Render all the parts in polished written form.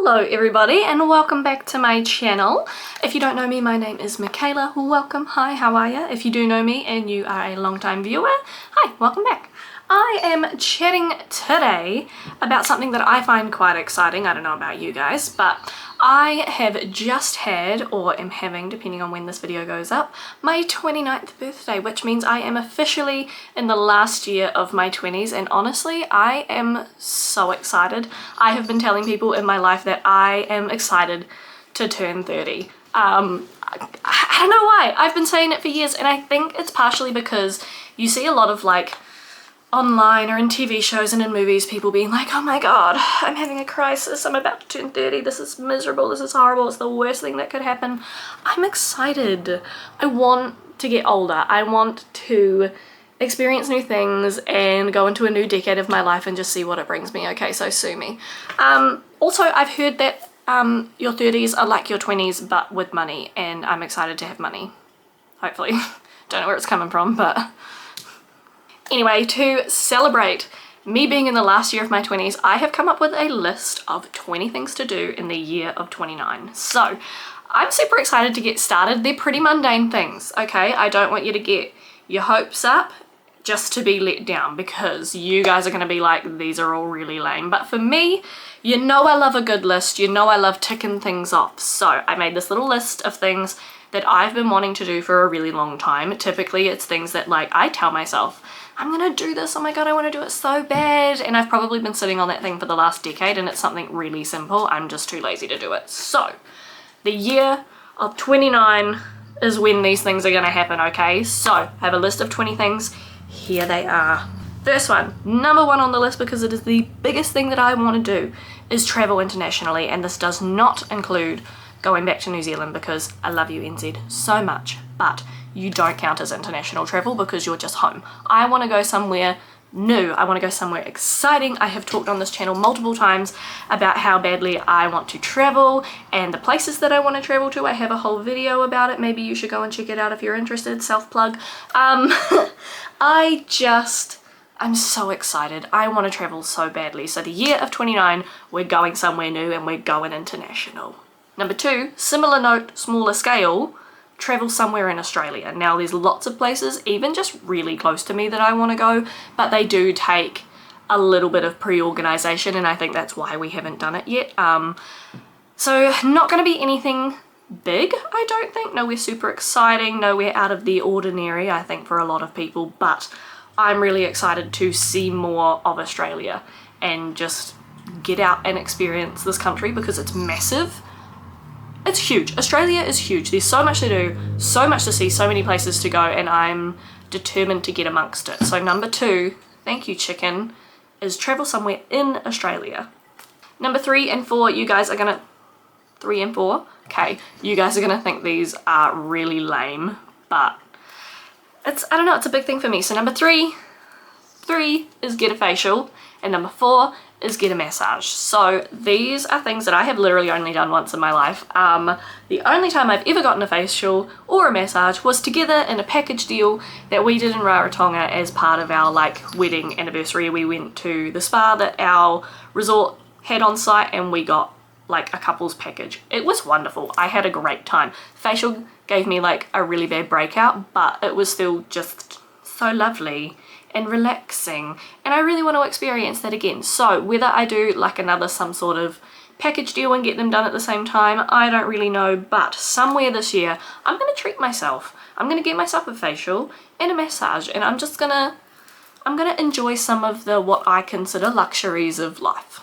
Hello everybody and welcome back to my channel. If you don't know me, my name is Michaela. Welcome. Hi, how are you? If you do know me and you are a long-time viewer, hi, welcome back. I am chatting today about something that I find quite exciting. I don't know about you guys, but I have just had, or am having, depending on when this video goes up, my 29th birthday, which means I am officially in the last year of my 20s, and honestly, I am so excited. I have been telling people in my life that I am excited to turn 30. I don't know why. I've been saying it for years, and I think it's partially because you see a lot of like online or in TV shows and in movies, people being like, oh my god, I'm having a crisis, I'm about to turn 30, this is miserable, this is horrible, it's the worst thing that could happen. I'm excited. I want to get older. I want to experience new things and go into a new decade of my life and just see what it brings me. Okay, so sue me. Also, I've heard that your 30s are like your 20s but with money, and I'm excited to have money. Hopefully. Don't know where it's coming from, but anyway, to celebrate me being in the last year of my 20s, I have come up with a list of 20 things to do in the year of 29. So I'm super excited to get started. They're pretty mundane things, okay? I don't want you to get your hopes up just to be let down, because you guys are going to be like, these are all really lame. But for me, you know I love a good list. You know I love ticking things off. So I made this little list of things that I've been wanting to do for a really long time. Typically it's things that like I tell myself, I'm gonna do this, oh my god, I want to do it so bad, and I've probably been sitting on that thing for the last decade, and it's something really simple. I'm just too lazy to do it. So the year of 29 is when these things are gonna happen, okay? So I have a list of 20 things. Here they are. First one, number one on the list, because it is the biggest thing that I want to do, is travel internationally, and this does not include going back to New Zealand, because I love you NZ so much, but you don't count as international travel because you're just home. I want to go somewhere new. I want to go somewhere exciting. I have talked on this channel multiple times about how badly I want to travel and the places that I want to travel to. I have a whole video about it. Maybe you should go and check it out if you're interested. Self-plug. I'm so excited. I want to travel so badly. So the year of 29, we're going somewhere new and we're going international. Number two, similar note, smaller scale, travel somewhere in Australia. Now there's lots of places, even just really close to me, that I want to go, but they do take a little bit of pre-organisation, and I think that's why we haven't done it yet. So not going to be anything big, I don't think. Nowhere super exciting, nowhere out of the ordinary, I think, for a lot of people, but I'm really excited to see more of Australia and just get out and experience this country because it's massive. It's huge. Australia is huge. There's so much to do, so much to see, so many places to go, and I'm determined to get amongst it. So number two, thank you chicken, is travel somewhere in Australia. Number 3 and 4, you guys are gonna, 3 and 4, okay, you guys are gonna think these are really lame, but it's, I don't know, it's a big thing for me. So number 3 is get a facial, and number 4 is get a massage. So these are things that I have literally only done once in my life. The only time I've ever gotten a facial or a massage was together in a package deal that we did in Rarotonga as part of our like wedding anniversary. We went to the spa that our resort had on site and we got like a couple's package. It was wonderful. I had a great time. Facial gave me like a really bad breakout, but it was still just so lovely and relaxing, and I really want to experience that again. So whether I do like another some sort of package deal and get them done at the same time, I don't really know, but somewhere this year I'm gonna treat myself. I'm gonna get myself a facial and a massage, and I'm gonna enjoy some of the what I consider luxuries of life.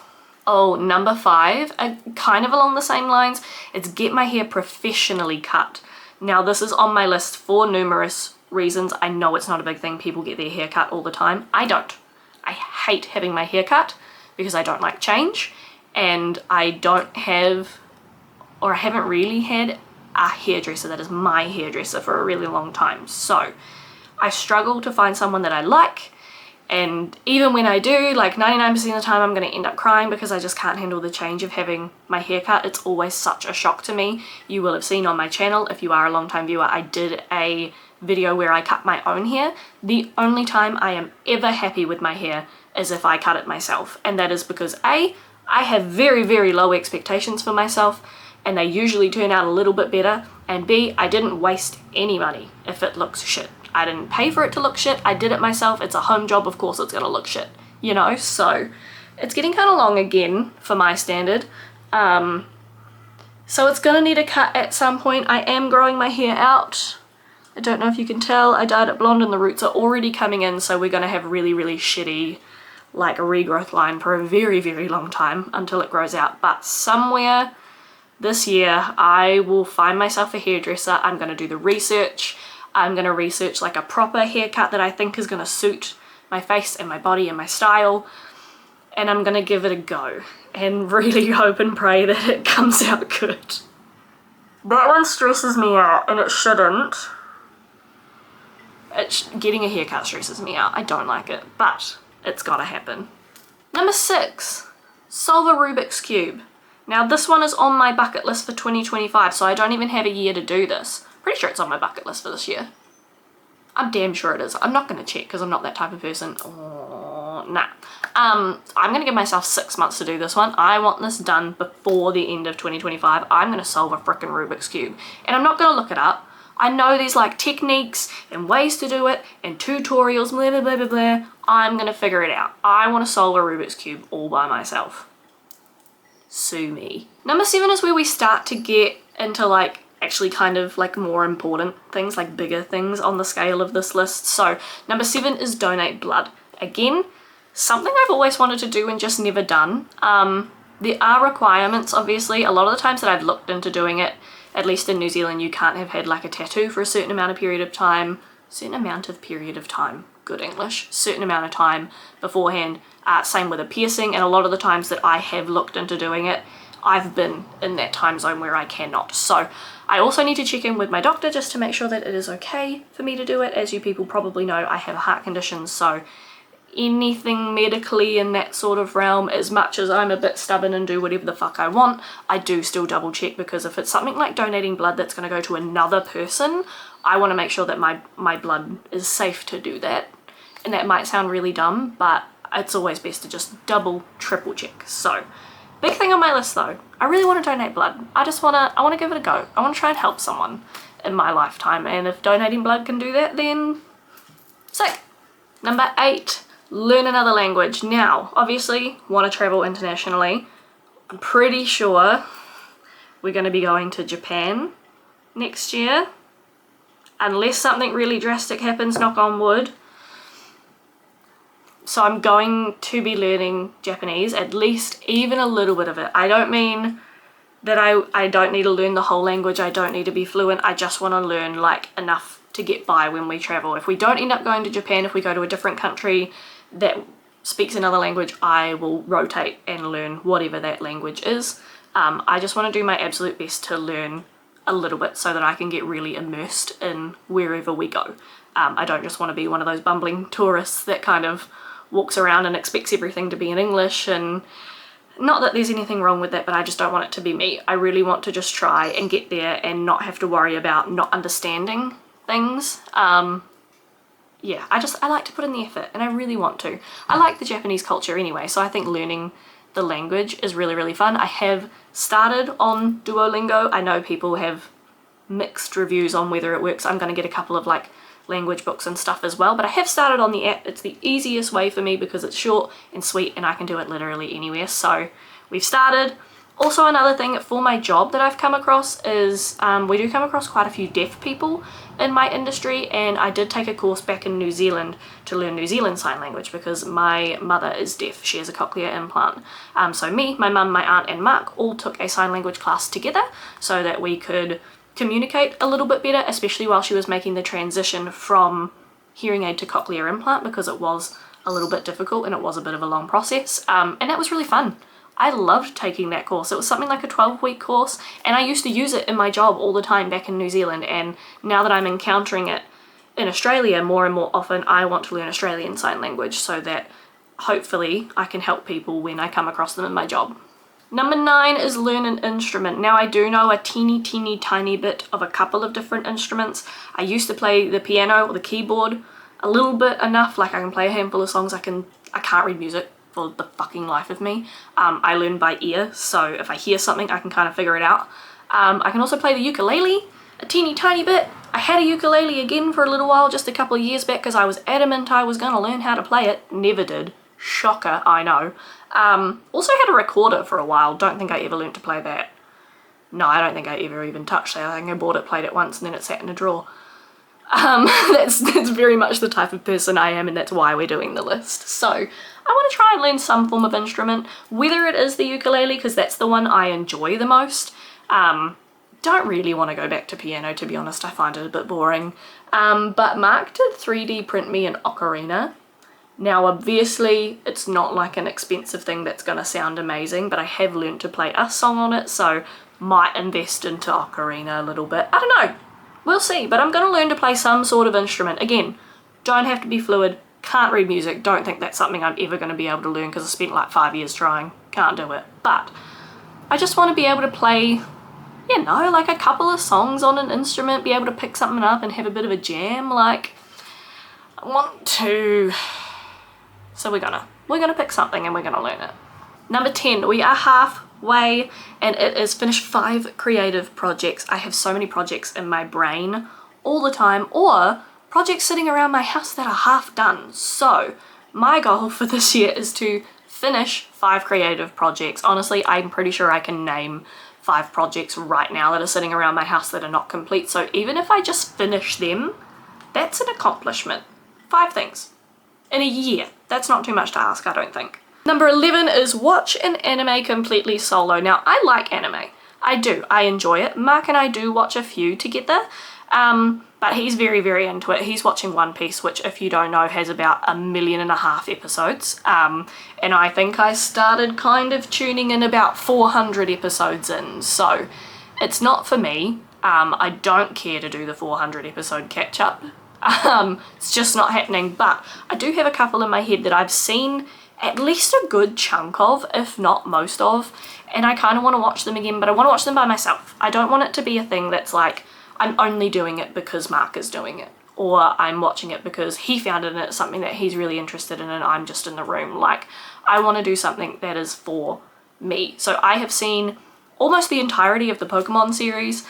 Oh, number 5, kind of along the same lines, it's get my hair professionally cut. Now this is on my list for numerous reasons. I know it's not a big thing. People get their hair cut all the time. I don't. I hate having my hair cut because I don't like change, and I don't have, or I haven't really had a hairdresser that is my hairdresser for a really long time. So I struggle to find someone that I like, and even when I do, like 99% of the time I'm going to end up crying because I just can't handle the change of having my hair cut. It's always such a shock to me. You will have seen on my channel, if you are a long time viewer, I did a video where I cut my own hair. The only time I am ever happy with my hair is if I cut it myself, and that is because A, I have very, very low expectations for myself, and they usually turn out a little bit better. And B, I didn't waste any money if it looks shit. I didn't pay for it to look shit. I did it myself. It's a home job, of course it's gonna look shit, you know? So it's getting kind of long again for my standard. So it's gonna need a cut at some point. I am growing my hair out. I don't know if you can tell, I dyed it blonde and the roots are already coming in, so we're gonna have really, really shitty like a regrowth line for a very, very long time until it grows out. But somewhere this year I will find myself a hairdresser. I'm gonna do the research. I'm gonna research like a proper haircut that I think is gonna suit my face and my body and my style, and I'm gonna give it a go and really hope and pray that it comes out good. That one stresses me out, and it shouldn't. Getting a haircut stresses me out. I don't like it, but it's gotta happen. Number 6, solve a Rubik's Cube. Now this one is on my bucket list for 2025, so I don't even have a year to do this. Pretty sure it's on my bucket list for this year. I'm damn sure it is. I'm not gonna check because I'm not that type of person. Oh, nah. I'm gonna give myself 6 months to do this one. I want this done before the end of 2025. I'm gonna solve a frickin' Rubik's Cube. And I'm not gonna look it up. I know there's like techniques and ways to do it and tutorials, blah, blah, blah, blah, blah. I'm gonna figure it out. I wanna solve a Rubik's Cube all by myself. Sue me. Number 7 is where we start to get into like actually kind of like more important things, like bigger things on the scale of this list. So number 7 is donate blood. Again, something I've always wanted to do and just never done. There are requirements, obviously. A lot of the times that I've looked into doing it, at least in New Zealand, you can't have had like a tattoo for a certain amount of period of time. Good English. Certain amount of time beforehand. Same with a piercing, and a lot of the times that I have looked into doing it, I've been in that time zone where I cannot. So I also need to check in with my doctor just to make sure that it is okay for me to do it. As you people probably know, I have a heart condition, so anything medically in that sort of realm, as much as I'm a bit stubborn and do whatever the fuck I want, I do still double check, because if it's something like donating blood that's going to go to another person, I want to make sure that my blood is safe to do that. And that might sound really dumb, but it's always best to just double, triple check. So big thing on my list though, I really want to donate blood. I want to give it a go. I want to try and help someone in my lifetime, and if donating blood can do that, then sick. Number 8, learn another language. Now, obviously, want to travel internationally. I'm pretty sure we're going to be going to Japan next year, unless something really drastic happens, knock on wood. So I'm going to be learning Japanese, at least even a little bit of it. I don't mean that I don't need to learn the whole language, I don't need to be fluent, I just want to learn like enough to get by when we travel. If we don't end up going to Japan, if we go to a different country that speaks another language, I will rotate and learn whatever that language is. I just want to do my absolute best to learn a little bit so that I can get really immersed in wherever we go. I don't just want to be one of those bumbling tourists that kind of walks around and expects everything to be in English, and not that there's anything wrong with that, but I just don't want it to be me. I really want to just try and get there and not have to worry about not understanding things. Yeah, I like to put in the effort, and I really want to. I like the Japanese culture anyway, so I think learning the language is really, really fun. I have started on Duolingo. I know people have mixed reviews on whether it works. I'm going to get a couple of like language books and stuff as well, but I have started on the app. It's the easiest way for me because it's short and sweet and I can do it literally anywhere. So we've started. Also, another thing for my job that I've come across is we do come across quite a few deaf people in my industry, and I did take a course back in New Zealand to learn New Zealand Sign Language because my mother is deaf. She has a cochlear implant. So me, my mum, my aunt and Mark all took a sign language class together so that we could communicate a little bit better, especially while she was making the transition from hearing aid to cochlear implant, because it was a little bit difficult and it was a bit of a long process, and that was really fun. I loved taking that course. It was something like a 12-week course, and I used to use it in my job all the time back in New Zealand, and now that I'm encountering it in Australia more and more often, I want to learn Australian Sign Language so that hopefully I can help people when I come across them in my job. Number 9 is learn an instrument. Now I do know a teeny tiny bit of a couple of different instruments. I used to play the piano or the keyboard a little bit enough, like I can play a handful of songs. I can't read music. for the fucking life of me. I learn by ear, so if I hear something I can kind of figure it out. I can also play the ukulele a teeny tiny bit. I had a ukulele again for a little while just a couple of years back because I was adamant I was going to learn how to play it. Never did. Shocker, I know. Also had a recorder for a while. Don't think I ever learned to play that. No, I don't think I ever even touched that. I think I bought it, played it once, and then it sat in a drawer. That's very much the type of person I am, and that's why we're doing the list. So I want to try and learn some form of instrument, whether it is the ukulele, because that's the one I enjoy the most. Don't really want to go back to piano, to be honest. I find it a bit boring. But Mark did 3D print me an ocarina. Now obviously it's not like an expensive thing that's going to sound amazing, but I have learned to play a song on it, so might invest into ocarina a little bit. I don't know. We'll see, but I'm going to learn to play some sort of instrument. Again, don't have to be fluid, can't read music, don't think that's something I'm ever going to be able to learn because I spent like 5 years trying, can't do it. But I just want to be able to play, you know, like a couple of songs on an instrument, be able to pick something up and have a bit of a jam. Like, I want to... So we're gonna pick something and we're gonna learn it. Number 10, we are halfway and it is finish 5 creative projects. I have so many projects in my brain all the time, or projects sitting around my house that are half done. So my goal for this year is to finish 5 creative projects. Honestly, I'm pretty sure I can name 5 projects right now that are sitting around my house that are not complete. So even if I just finish them, that's an accomplishment. 5 things in a year. That's not too much to ask, I don't think. Number 11 is watch an anime completely solo. Now, I like anime. I do. I enjoy it. Mark and I do watch a few together, but he's very, very into it. He's watching One Piece, which, if you don't know, has about 1.5 million episodes. And I think I started kind of tuning in about 400 episodes in, so it's not for me. I don't care to do the 400 episode catch-up. It's just not happening, but I do have a couple in my head that I've seen at least a good chunk of, if not most of, and I kind of want to watch them again, but I want to watch them by myself. I don't want it to be a thing that's like, I'm only doing it because Mark is doing it, or I'm watching it because he found it and it's something that he's really interested in and I'm just in the room. Like, I want to do something that is for me. So I have seen almost the entirety of the Pokemon series.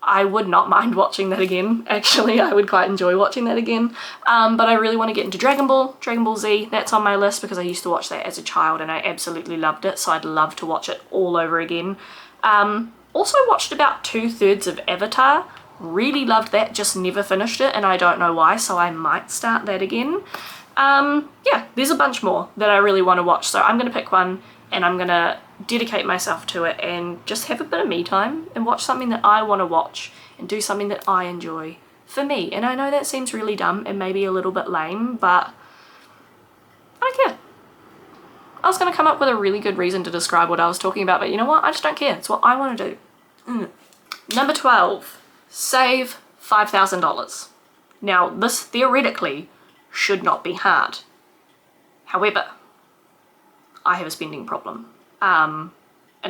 I would not mind watching that again, actually. I would quite enjoy watching that again. But I really want to get into Dragon Ball Z. That's on my list because I used to watch that as a child and I absolutely loved it, so I'd love to watch it all over again. Also watched about 2/3 of Avatar. Really loved that, just never finished it and I don't know why, so I might start that again. Yeah, there's a bunch more that I really want to watch, so I'm going to pick one and I'm going to dedicate myself to it and just have a bit of me time and watch something that I want to watch and do something that I enjoy for me. And I know that seems really dumb and maybe a little bit lame, but I don't care. I was going to come up with a really good reason to describe what I was talking about, but you know what? I just don't care. It's what I want to do. Number 12, save $5,000. Now, this theoretically should not be hard. However, I have a spending problem. And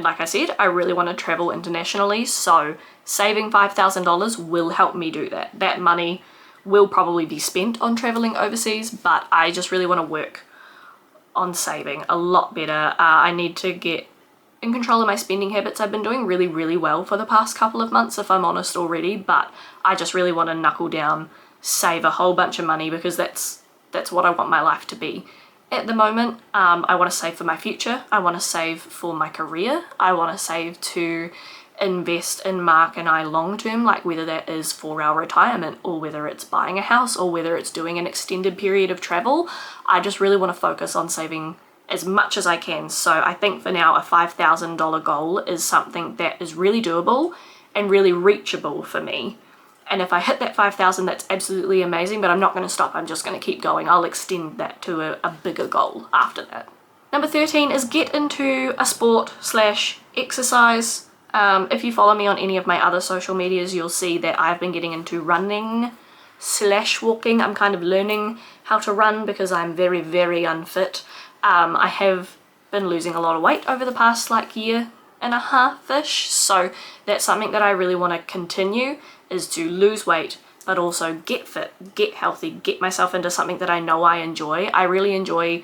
like I said, I really want to travel internationally, so saving $5,000 will help me do that. That money will probably be spent on traveling overseas, but I just really want to work on saving a lot better. I need to get in control of my spending habits. I've been doing really, really well for the past couple of months, if I'm honest already, but I just really want to knuckle down, save a whole bunch of money because that's what I want my life to be. At the moment, I want to save for my future, I want to save for my career, I want to save to invest in Mark and I long term, like whether that is for our retirement or whether it's buying a house or whether it's doing an extended period of travel. I just really want to focus on saving as much as I can. So I think for now a $5,000 goal is something that is really doable and really reachable for me. And if I hit that 5,000, that's absolutely amazing, but I'm not going to stop. I'm just going to keep going. I'll extend that to a bigger goal after that. Number 13 is get into a sport / exercise. If you follow me on any of my other social medias, you'll see that I've been getting into running / walking. I'm kind of learning how to run because I'm very, very unfit. I have been losing a lot of weight over the past like year and a half-ish, so that's something that I really want to continue, is to lose weight but also get fit, get healthy, get myself into something that I know I enjoy. I really enjoy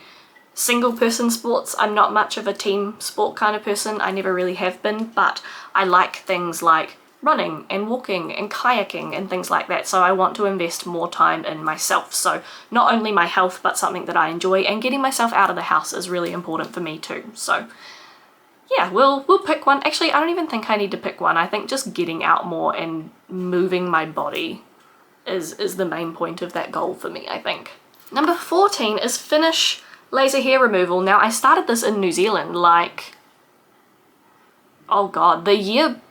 single person sports. I'm not much of a team sport kind of person. I never really have been, but I like things like running and walking and kayaking and things like that. So I want to invest more time in myself. So not only my health, but something that I enjoy, and getting myself out of the house is really important for me too. So yeah, we'll pick one. Actually, I don't even think I need to pick one. I think just getting out more and moving my body is the main point of that goal for me, I think. Number 14 is finish laser hair removal. Now, I started this in New Zealand, like, oh god, the year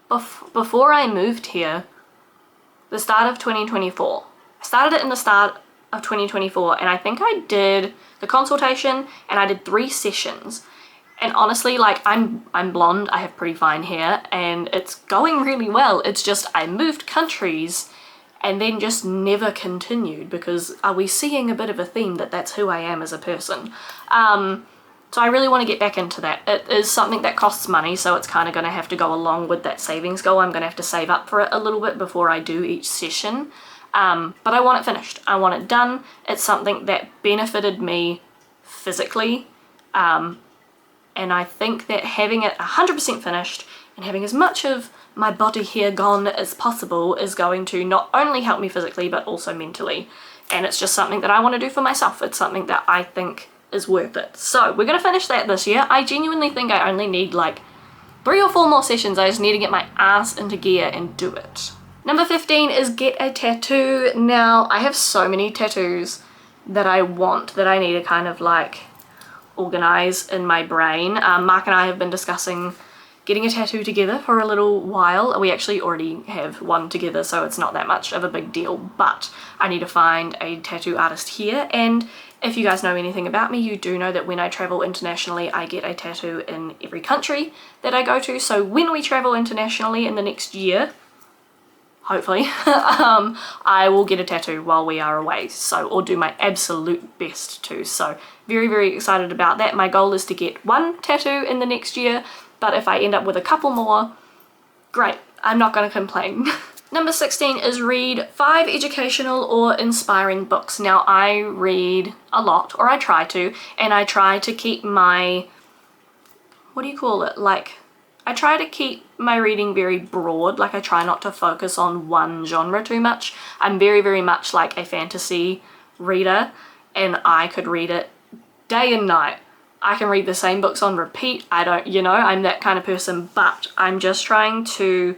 before I moved here, the start of 2024. I started it in the start of 2024, and I think I did the consultation and I did 3 sessions. And honestly, like, I'm blonde, I have pretty fine hair, and it's going really well. It's just I moved countries and then just never continued, because are we seeing a bit of a theme that that's who I am as a person? So I really want to get back into that. It is something that costs money, so it's kind of going to have to go along with that savings goal. I'm going to have to save up for it a little bit before I do each session. But I want it finished. I want it done. It's something that benefited me physically. And I think that having it 100% finished and having as much of my body hair gone as possible is going to not only help me physically, but also mentally. And it's just something that I want to do for myself. It's something that I think is worth it. So we're going to finish that this year. I genuinely think I only need like 3 or 4 more sessions. I just need to get my ass into gear and do it. Number 15 is get a tattoo. Now, I have so many tattoos that I want, that I need to kind of like organize in my brain. Mark and I have been discussing getting a tattoo together for a little while. We actually already have one together, so it's not that much of a big deal, but I need to find a tattoo artist here. And if you guys know anything about me, you do know that when I travel internationally, I get a tattoo in every country that I go to. So when we travel internationally in the next year, hopefully, I will get a tattoo while we are away, so, or do my absolute best to. So very, very excited about that. My goal is to get 1 tattoo in the next year, but if I end up with a couple more, great, I'm not going to complain. Number 16 is read 5 educational or inspiring books. Now, I read a lot, or I try to, and I try to keep my, what do you call it, like, I try to keep my reading very broad. Like, I try not to focus on one genre too much. I'm very, very much like a fantasy reader, and I could read it day and night. I can read the same books on repeat. I don't, you know, I'm that kind of person, but I'm just trying to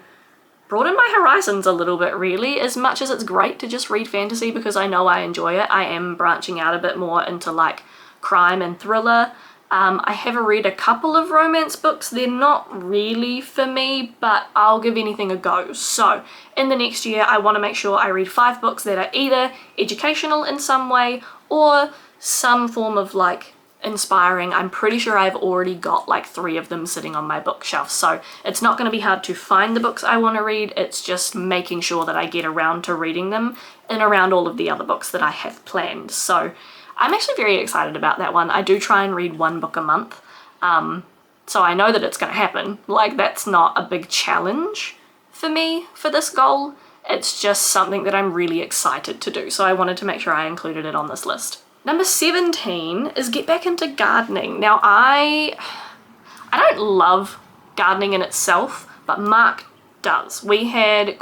broaden my horizons a little bit, really. As much as it's great to just read fantasy because I know I enjoy it, I am branching out a bit more into like crime and thriller. I have read a couple of romance books. They're not really for me, but I'll give anything a go. So in the next year, I want to make sure I read 5 books that are either educational in some way or some form of like inspiring. I'm pretty sure I've already got like 3 of them sitting on my bookshelf, so it's not going to be hard to find the books I want to read. It's just making sure that I get around to reading them and around all of the other books that I have planned. So I'm actually very excited about that one. I do try and read 1 book a month, so I know that it's going to happen. Like, that's not a big challenge for me for this goal. It's just something that I'm really excited to do, so I wanted to make sure I included it on this list. Number 17 is get back into gardening. Now, I don't love gardening in itself, but Mark does. We had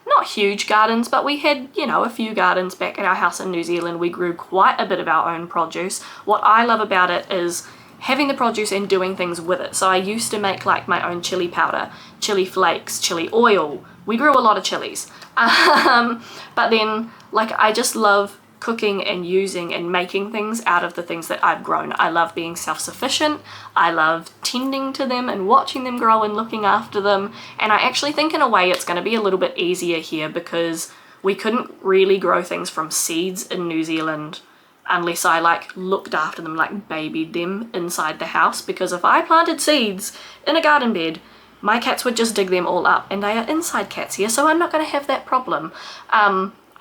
not huge gardens, but we had, you know, a few gardens back at our house in New Zealand. We grew quite a bit of our own produce. What I love about it is having the produce and doing things with it. So I used to make like my own chili powder, chili flakes, chili oil. We grew a lot of chilies. But then, like, I just love cooking and using and making things out of the things that I've grown. I love being self-sufficient. I love tending to them and watching them grow and looking after them. And I actually think in a way it's going to be a little bit easier here because we couldn't really grow things from seeds in New Zealand unless I like looked after them, like babied them inside the house, because if I planted seeds in a garden bed, my cats would just dig them all up, and they are inside cats here, so I'm not going to have that problem.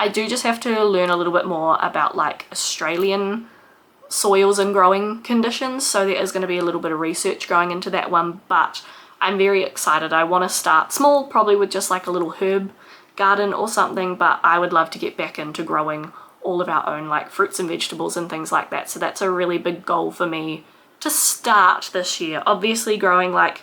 I do just have to learn a little bit more about like Australian soils and growing conditions, so there is going to be a little bit of research going into that one, but I'm very excited. I want to start small, probably with just like a little herb garden or something, but I would love to get back into growing all of our own like fruits and vegetables and things like that. So that's a really big goal for me to start this year. Obviously growing like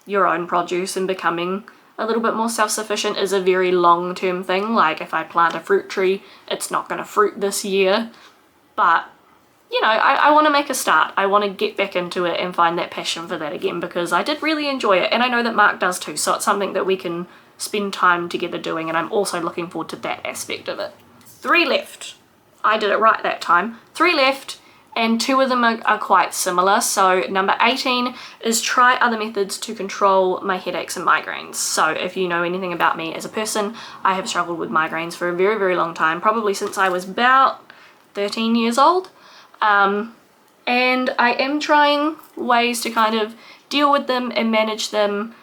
your own produce and becoming a little bit more self-sufficient is a very long-term thing. Like if I plant a fruit tree, it's not going to fruit this year, but you know, I want to make a start. I want to get back into it and find that passion for that again, because I did really enjoy it, and I know that Mark does too, so it's something that we can spend time together doing, and I'm also looking forward to that aspect of it. 3 left. I did it right that time. 3 left, and 2 of them are quite similar. So number 18 is try other methods to control my headaches and migraines. So if you know anything about me as a person, I have struggled with migraines for a very, very long time, probably since I was about 13 years old. And I am trying ways to kind of deal with them and manage them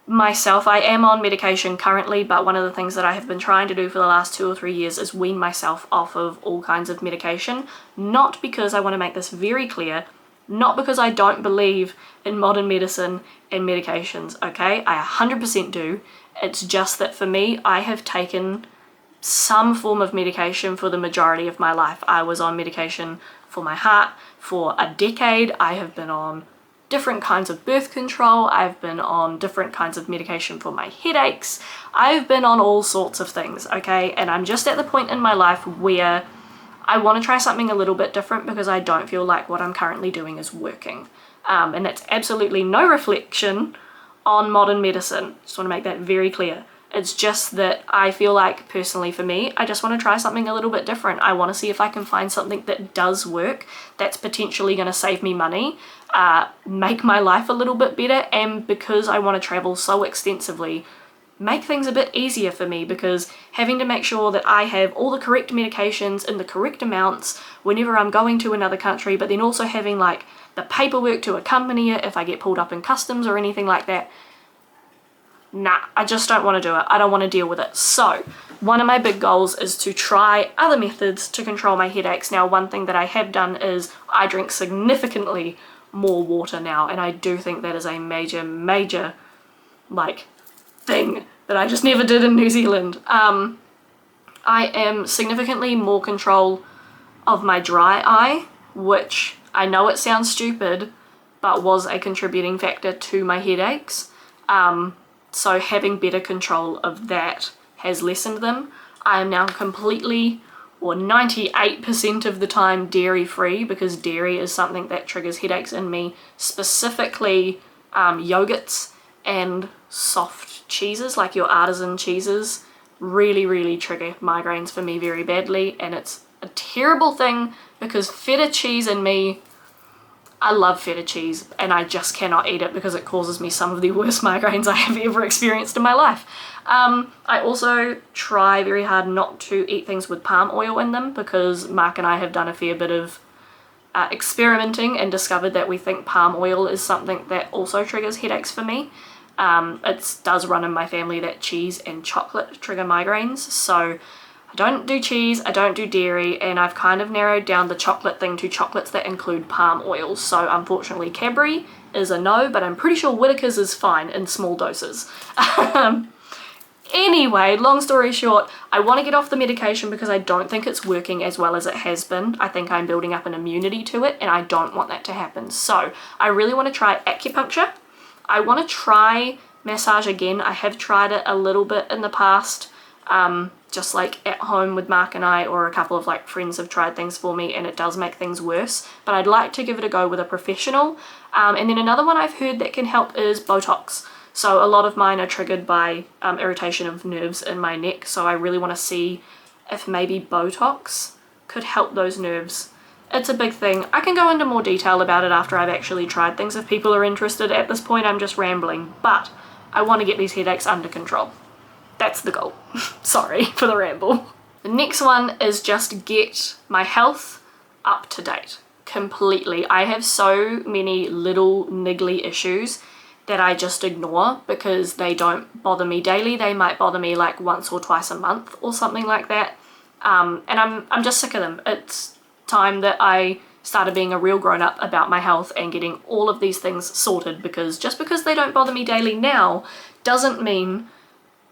myself. I am on medication currently, but one of the things that I have been trying to do for the last 2 or 3 years is wean myself off of all kinds of medication. Not because, I want to make this very clear, not because I don't believe in modern medicine and medications, okay? I 100% do. It's just that for me, I have taken some form of medication for the majority of my life. I was on medication for my heart for a decade. I have been on different kinds of birth control. I've been on different kinds of medication for my headaches. I've been on all sorts of things, okay? And I'm just at the point in my life where I want to try something a little bit different because I don't feel like what I'm currently doing is working. And that's absolutely no reflection on modern medicine. Just want to make that very clear. It's just that I feel like, personally for me, I just want to try something a little bit different. I want to see if I can find something that does work, that's potentially going to save me money, make my life a little bit better, and because I want to travel so extensively, make things a bit easier for me, because having to make sure that I have all the correct medications in the correct amounts whenever I'm going to another country, but then also having like the paperwork to accompany it if I get pulled up in customs or anything like that. Nah, I just don't want to do it. I don't want to deal with it. So one of my big goals is to try other methods to control my headaches. Now, one thing that I have done is I drink significantly more water now, and I do think that is a major like thing that I just never did in New Zealand. I am significantly more control of my dry eye, which I know it sounds stupid, but was a contributing factor to my headaches. So having better control of that has lessened them. I am now completely, or 98% of the time, dairy free, because dairy is something that triggers headaches in me, specifically yogurts and soft cheeses, like your artisan cheeses, really trigger migraines for me very badly. And it's a terrible thing because feta cheese in me, I love feta cheese, and I just cannot eat it because it causes me some of the worst migraines I have ever experienced in my life. I also try very hard not to eat things with palm oil in them, because Mark and I have done a fair bit of experimenting and discovered that we think palm oil is something that also triggers headaches for me. It does run in my family that cheese and chocolate trigger migraines, so I don't do cheese, I don't do dairy, and I've kind of narrowed down the chocolate thing to chocolates that include palm oil. So unfortunately Cadbury is a no, but I'm pretty sure Whittaker's is fine in small doses. Anyway, long story short, I want to get off the medication because I don't think it's working as well as it has been. I think I'm building up an immunity to it, and I don't want that to happen. So I really want to try acupuncture. I want to try massage again. I have tried it a little bit in the past, just like at home with Mark and I, or a couple of like friends have tried things for me, and it does make things worse, but I'd like to give it a go with a professional. And then another one I've heard that can help is Botox. So a lot of mine are triggered by irritation of nerves in my neck, so I really want to see if maybe Botox could help those nerves. It's a big thing. I can go into more detail about it after I've actually tried things if people are interested. At this point I'm just rambling, but I want to get these headaches under control. That's the goal. Sorry for the ramble. The next one is just get my health up to date completely. I have so many little niggly issues that I just ignore because they don't bother me daily. They might bother me like once or twice a month or something like that. And I'm just sick of them. It's time that I started being a real grown-up about my health and getting all of these things sorted, because just because they don't bother me daily now doesn't mean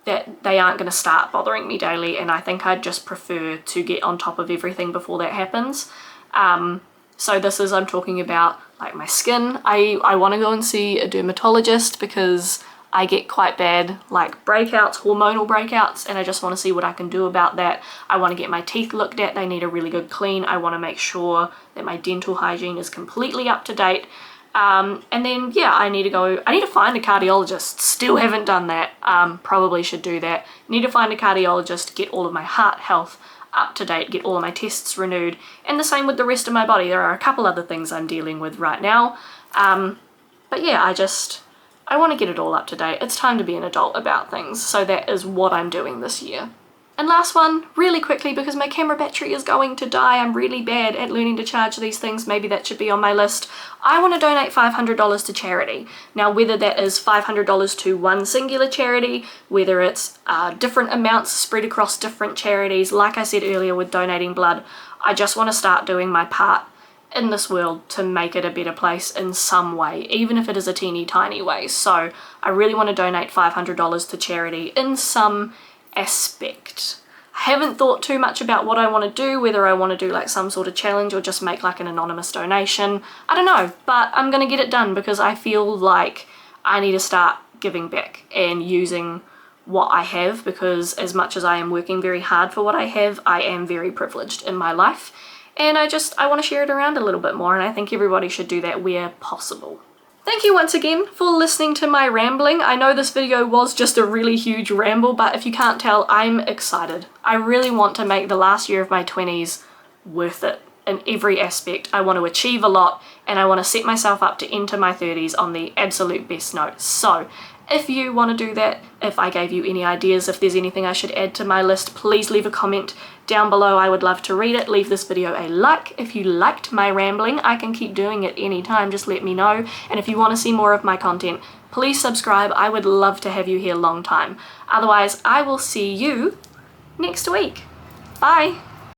that they aren't going to start bothering me daily, and I think I'd just prefer to get on top of everything before that happens. So this is, I'm talking about like my skin. I want to go and see a dermatologist because I get quite bad like breakouts, hormonal breakouts, and I just want to see what I can do about that. I want to get my teeth looked at. They need a really good clean. I want to make sure that my dental hygiene is completely up to date. And then yeah, I need to find a cardiologist. Still haven't done that. Probably should do that. Need to find a cardiologist, get all of my heart health up to date, get all of my tests renewed, and the same with the rest of my body. There are a couple other things I'm dealing with right now. But yeah, I want to get it all up to date. It's time to be an adult about things, so that is what I'm doing this year. And last one, really quickly, because my camera battery is going to die. I'm really bad at learning to charge these things. Maybe that should be on my list. I want to donate $500 to charity. Now, whether that is $500 to one singular charity, whether it's different amounts spread across different charities, like I said earlier with donating blood, I just want to start doing my part in this world to make it a better place in some way, even if it is a teeny tiny way. So I really want to donate $500 to charity in some aspect. I haven't thought too much about what I want to do, whether I want to do like some sort of challenge or just make like an anonymous donation. I don't know, but I'm gonna get it done because I feel like I need to start giving back and using what I have, because as much as I am working very hard for what I have, I am very privileged in my life, and I want to share it around a little bit more, and I think everybody should do that where possible. Thank you once again for listening to my rambling. I know this video was just a really huge ramble, but if you can't tell, I'm excited. I really want to make the last year of my 20s worth it in every aspect. I want to achieve a lot, and I want to set myself up to enter my 30s on the absolute best note. So if you want to do that, if I gave you any ideas, if there's anything I should add to my list, please leave a comment down below. I would love to read it. Leave this video a like if you liked my rambling. I can keep doing it anytime, just let me know. And if you want to see more of my content, please subscribe. I would love to have you here long time. Otherwise, I will see you next week. Bye!